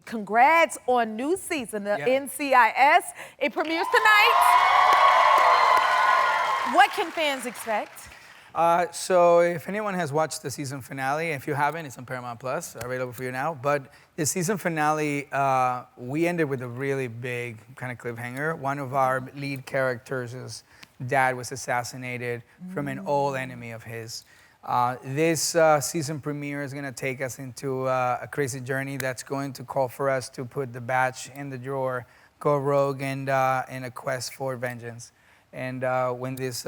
congrats on new season, the NCIS. It premieres tonight. What can fans expect? So if anyone has watched the season finale, if you haven't, it's on Paramount Plus, available for you now. But the season finale, we ended with a really big kind of cliffhanger. One of our lead characters' dad was assassinated from an old enemy of his. This season premiere is going to take us into a crazy journey that's going to call for us to put the badge in the drawer, go rogue, and in a quest for vengeance. And when these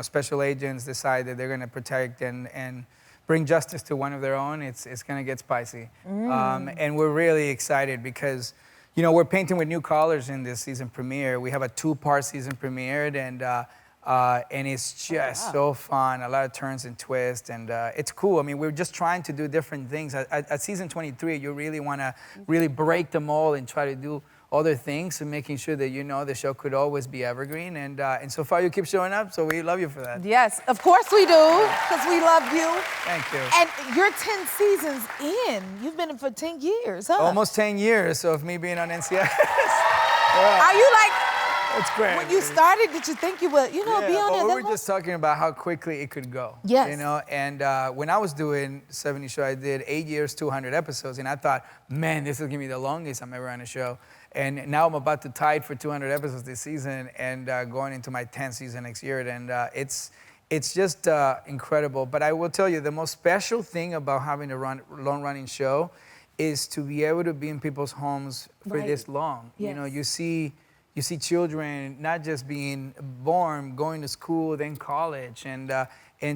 special agents decide that they're going to protect and bring justice to one of their own, it's going to get spicy. And we're really excited because, we're painting with new colors in this season premiere. We have a 2-part season premiered, and it's just so fun. A lot of turns and twists, and it's cool. I mean, we're just trying to do different things. At season 23, you really want to really break the mold and try to do other things and making sure that the show could always be evergreen. And so far you keep showing up, so we love you for that. Yes, of course we do, because we love you. Thank you. And you're 10 seasons in. You've been in for 10 years, huh? Almost 10 years of me being on NCIS. Are you like, it's great. when you started, did you think you would, be on it? We were just talking about how quickly it could go. Yes. And when I was doing 70 Show, I did 8 years, 200 episodes, and I thought, man, this is gonna be the longest I'm ever on a show. And now I'm about to tie it for 200 episodes this season and going into my 10th season next year. And it's just incredible. But I will tell you, the most special thing about having a long-running show is to be able to be in people's homes for this long. Yes. You see children not just being born, going to school, then college. And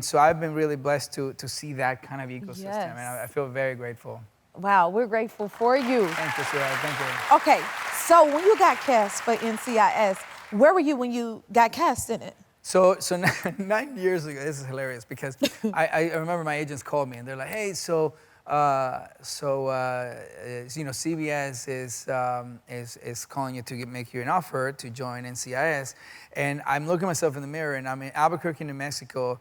so I've been really blessed to see that kind of ecosystem. Yes. And I feel very grateful. Wow, we're grateful for you. Thank you, Sarah. Thank you. Okay, so when you got cast for NCIS, where were you when you got cast in it? So 9 years ago, this is hilarious because I remember my agents called me and they're like, hey, CBS is calling you to make you an offer to join NCIS. And I'm looking at myself in the mirror and I'm in Albuquerque, New Mexico,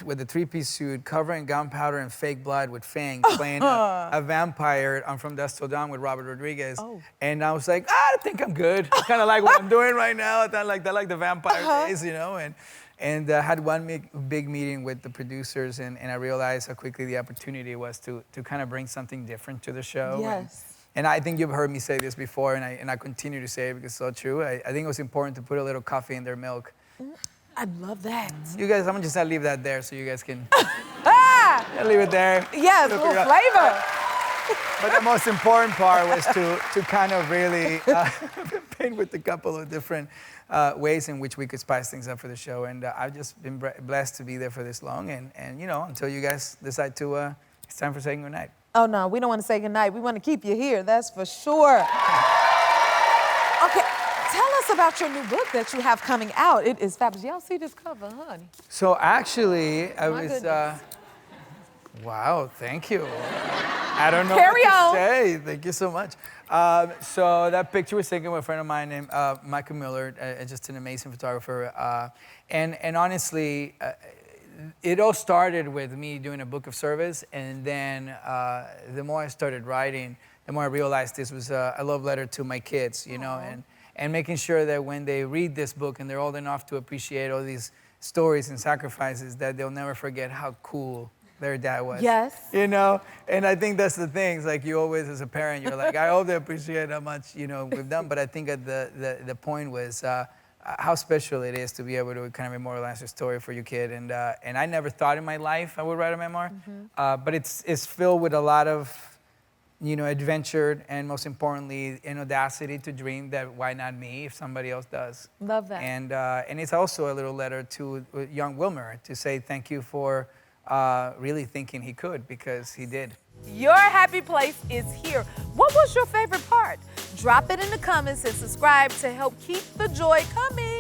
with a 3-piece suit, covering gunpowder and fake blood with fangs, playing a vampire on From Dusk Till Dawn with Robert Rodriguez. And I was like, I think I'm good. I kind of like what I'm doing right now. I like the vampire days, And had one big meeting with the producers, and I realized how quickly the opportunity was to kind of bring something different to the show. Yes. And I think you've heard me say this before, and I continue to say it because it's so true. I think it was important to put a little coffee in their milk. I love that. You guys, I'm just gonna leave that there so you guys can I'll leave it there. Yes, a little flavor. But the most important part was to kind of really paint with a couple of different ways in which we could spice things up for the show. And I've just been blessed to be there for this long. And until you guys decide to, it's time for saying goodnight. Oh, no, we don't want to say goodnight. We want to keep you here, that's for sure. Okay, tell us about your new book that you have coming out. It is fabulous. Y'all see this cover, honey? So actually, I was, goodness. wow, thank you. I don't know Carry what on. to say. Thank you so much. So that picture was taken with a friend of mine named Michael Miller, just an amazing photographer. And honestly, it all started with me doing a book of service, and then the more I started writing, the more I realized this was a love letter to my kids, and making sure that when they read this book and they're old enough to appreciate all these stories and sacrifices, that they'll never forget how cool their dad was. Yes. And I think that's the thing. It's like you always, as a parent, you're like, I hope they appreciate how much, we've done. But I think that the point was how special it is to be able to kind of immortalize your story for your kid. And I never thought in my life I would write a memoir. But it's filled with a lot of, adventure, and most importantly, an audacity to dream that why not me if somebody else does. Love that. And it's also a little letter to young Wilmer to say thank you for really thinking he could, because he did. Your happy place is here. What was your favorite part? Drop it in the comments and subscribe to help keep the joy coming.